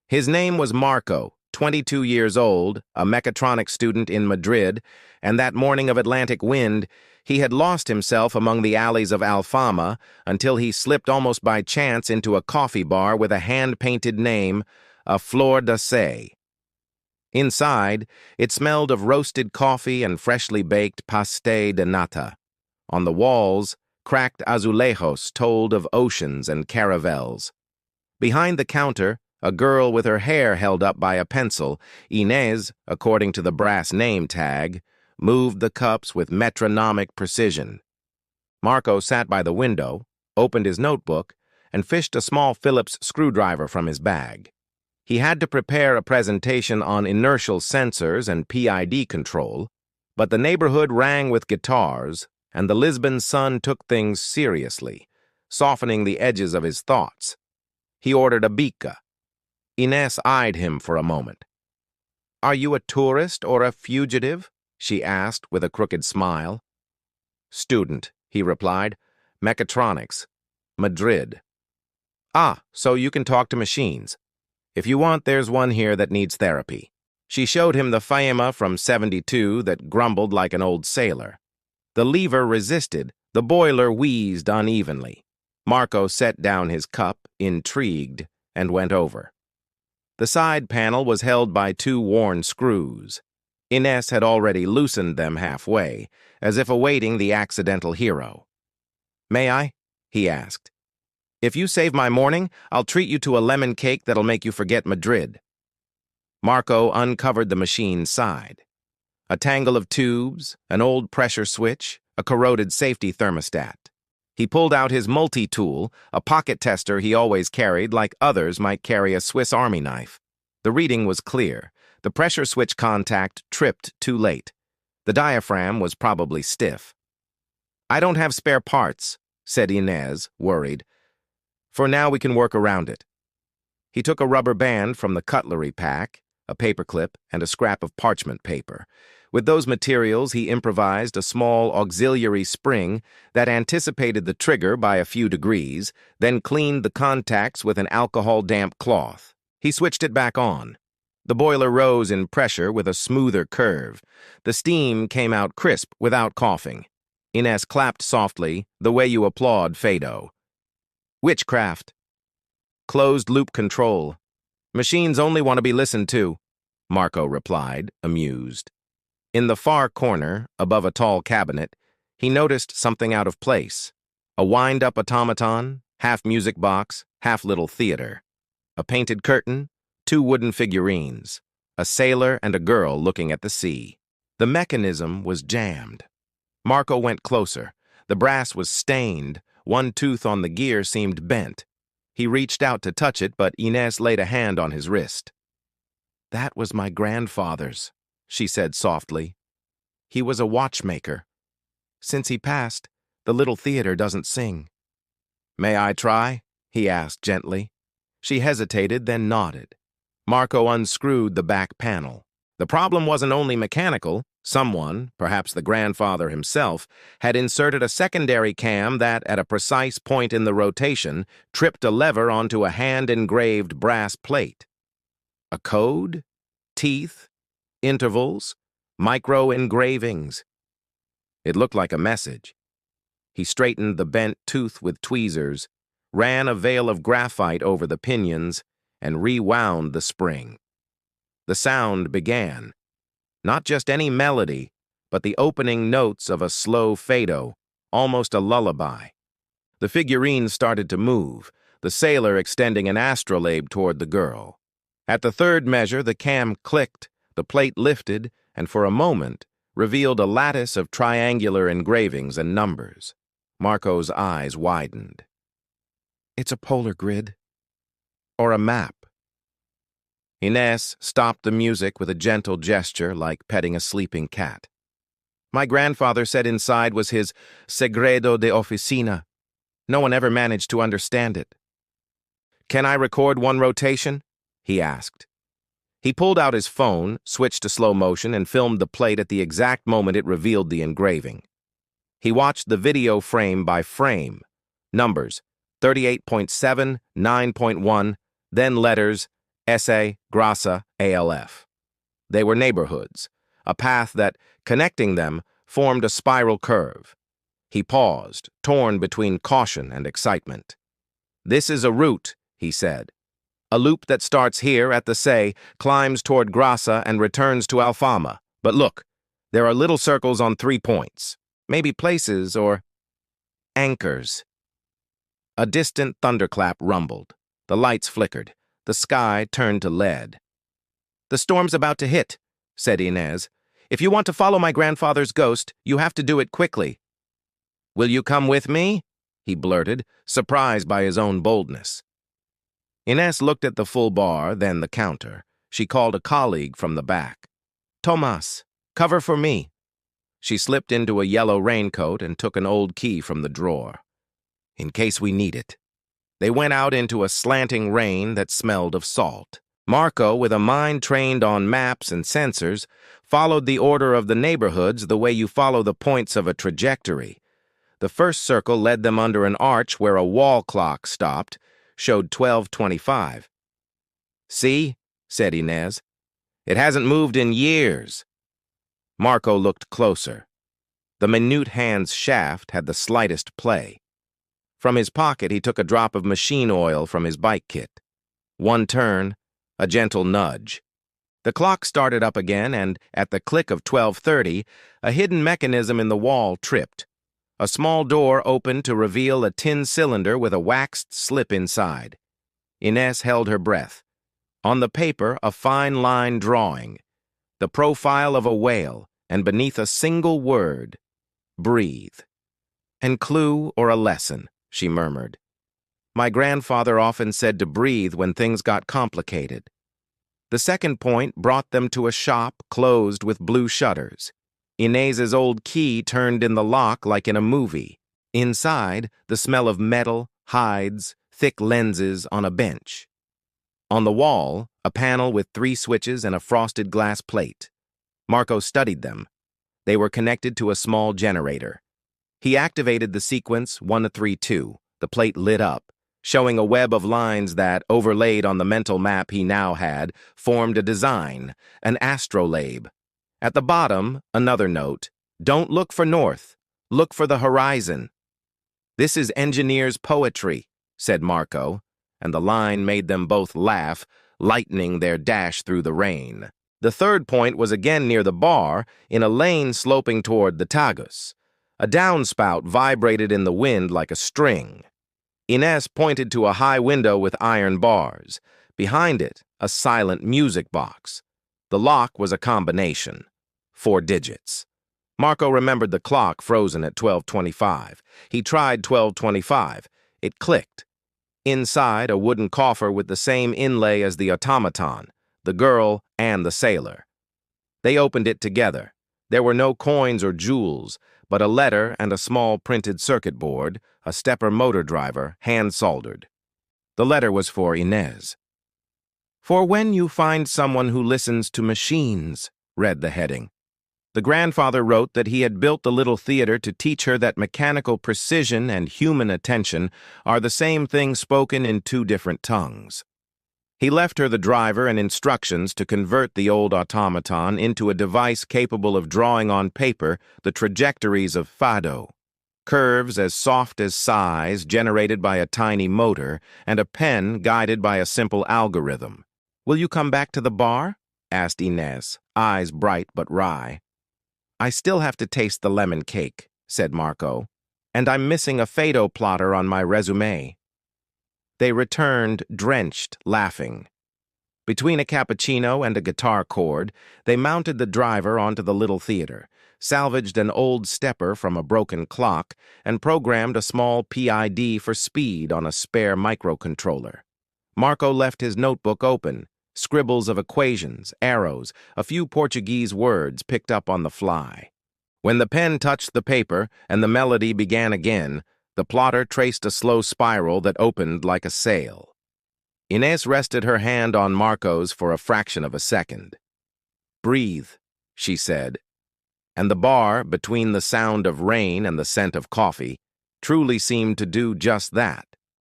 His name was Marco, 22 years old, a mechatronics student in Madrid, and that morning of Atlantic wind, he had lost himself among the alleys of Alfama until he slipped almost by chance into a coffee bar with a hand-painted name, a Flor de Se. Inside, it smelled of roasted coffee and freshly baked pastel de nata. On the walls, cracked azulejos told of oceans and caravels. Behind the counter, a girl with her hair held up by a pencil, Inez, according to the brass name tag, moved the cups with metronomic precision. Marco sat by the window, opened his notebook, and fished a small Phillips screwdriver from his bag. He had to prepare a presentation on inertial sensors and PID control, but the neighborhood rang with guitars, and the Lisbon sun took things seriously, softening the edges of his thoughts. He ordered a bica. Inez eyed him for a moment. "Are you a tourist or a fugitive?" she asked with a crooked smile. "Student," he replied. "Mechatronics. Madrid." "Ah, so you can talk to machines. If you want, there's one here that needs therapy." She showed him the Faema from '72 that grumbled like an old sailor. The lever resisted, the boiler wheezed unevenly. Marco set down his cup, intrigued, and went over. The side panel was held by two worn screws. Inez had already loosened them halfway, as if awaiting the accidental hero. "May I?" he asked. "If you save my morning, I'll treat you to a lemon cake that'll make you forget Madrid." Marco uncovered the machine's side. A tangle of tubes, an old pressure switch, a corroded safety thermostat. He pulled out his multi-tool, a pocket tester he always carried like others might carry a Swiss Army knife. The reading was clear. The pressure switch contact tripped too late. The diaphragm was probably stiff. "I don't have spare parts," said Inez, worried. "For now we can work around it." He took a rubber band from the cutlery pack, a paperclip, and a scrap of parchment paper. With those materials, he improvised a small auxiliary spring that anticipated the trigger by a few degrees, then cleaned the contacts with an alcohol-damp cloth. He switched it back on. The boiler rose in pressure with a smoother curve. The steam came out crisp without coughing. Inez clapped softly, the way you applaud Fado. "Witchcraft. Closed-loop control. Machines only want to be listened to," Marco replied, amused. In the far corner, above a tall cabinet, he noticed something out of place. A wind-up automaton, half music box, half little theater. A painted curtain, two wooden figurines, a sailor and a girl looking at the sea. The mechanism was jammed. Marco went closer. The brass was stained. One tooth on the gear seemed bent. He reached out to touch it, but Inez laid a hand on his wrist. "That was my grandfather's," she said softly. "He was a watchmaker. Since he passed, the little theater doesn't sing." "May I try?" he asked gently. She hesitated, then nodded. Marco unscrewed the back panel. The problem wasn't only mechanical. Someone, perhaps the grandfather himself, had inserted a secondary cam that, at a precise point in the rotation, tripped a lever onto a hand-engraved brass plate. A code? Teeth? Intervals? Micro-engravings? It looked like a message. He straightened the bent tooth with tweezers, ran a veil of graphite over the pinions, and rewound the spring. The sound began. Not just any melody, but the opening notes of a slow fado, almost a lullaby. The figurines started to move, the sailor extending an astrolabe toward the girl. At the third measure, the cam clicked, the plate lifted, and for a moment revealed a lattice of triangular engravings and numbers. Marco's eyes widened. "It's a polar grid. Or a map." Inez stopped the music with a gentle gesture like petting a sleeping cat. "My grandfather said inside was his segredo de oficina. No one ever managed to understand it." "Can I record one rotation?" he asked. He pulled out his phone, switched to slow motion, and filmed the plate at the exact moment it revealed the engraving. He watched the video frame by frame. Numbers, 38.7, 9.1, then letters, Esse, Grassa, ALF. They were neighborhoods, a path that, connecting them, formed a spiral curve. He paused, torn between caution and excitement. "This is a route," he said. "A loop that starts here at the Say, climbs toward Grassa and returns to Alfama. But look, there are little circles on 3 points. Maybe places or anchors." A distant thunderclap rumbled. The lights flickered. The sky turned to lead. "The storm's about to hit," said Inez. "If you want to follow my grandfather's ghost, you have to do it quickly." "Will you come with me?" he blurted, surprised by his own boldness. Inez looked at the full bar, then the counter. She called a colleague from the back. "Tomas, cover for me." She slipped into a yellow raincoat and took an old key from the drawer. "In case we need it." They went out into a slanting rain that smelled of salt. Marco, with a mind trained on maps and sensors, followed the order of the neighborhoods the way you follow the points of a trajectory. The first circle led them under an arch where a wall clock stopped, showed 12:25. "See?" said Inez. "It hasn't moved in years." Marco looked closer. The minute hand's shaft had the slightest play. From his pocket, he took a drop of machine oil from his bike kit. One turn, a gentle nudge. The clock started up again, and at the click of 12:30, a hidden mechanism in the wall tripped. A small door opened to reveal a tin cylinder with a waxed slip inside. Inez held her breath. On the paper, a fine-line drawing. The profile of a whale, and beneath a single word, "Breathe." "An clue or a lesson," she murmured. "My grandfather often said to breathe when things got complicated." The second point brought them to a shop closed with blue shutters. Inez's old key turned in the lock like in a movie. Inside, the smell of metal, hides, thick lenses on a bench. On the wall, a panel with 3 switches and a frosted glass plate. Marco studied them. They were connected to a small generator. He activated the sequence 1-3-2. The plate lit up, showing a web of lines that, overlaid on the mental map he now had, formed a design, an astrolabe. At the bottom, another note: "Don't look for north, look for the horizon." "This is engineer's poetry," said Marco, and the line made them both laugh, lightening their dash through the rain. The third point was again near the bar, in a lane sloping toward the Tagus. A downspout vibrated in the wind like a string. Inez pointed to a high window with iron bars. Behind it, a silent music box. The lock was a combination. 4 digits. Marco remembered the clock frozen at 12:25. He tried 12:25. It clicked. Inside, a wooden coffer with the same inlay as the automaton, the girl and the sailor. They opened it together. There were no coins or jewels, but a letter and a small printed circuit board, a stepper motor driver, hand-soldered. The letter was for Inez. "For when you find someone who listens to machines," read the heading. The grandfather wrote that he had built the little theater to teach her that mechanical precision and human attention are the same thing spoken in 2 different tongues. He left her the driver and instructions to convert the old automaton into a device capable of drawing on paper the trajectories of Fado, curves as soft as sighs generated by a tiny motor, and a pen guided by a simple algorithm. "Will you come back to the bar?" asked Inez, eyes bright but wry. "I still have to taste the lemon cake," said Marco, "and I'm missing a Fado plotter on my resume." They returned, drenched, laughing. Between a cappuccino and a guitar chord, they mounted the driver onto the little theater, salvaged an old stepper from a broken clock, and programmed a small PID for speed on a spare microcontroller. Marco left his notebook open, scribbles of equations, arrows, a few Portuguese words picked up on the fly. When the pen touched the paper and the melody began again, the plotter traced a slow spiral that opened like a sail. Inez rested her hand on Marco's for a fraction of a second. "Breathe," she said, and the bar, between the sound of rain and the scent of coffee, truly seemed to do just that.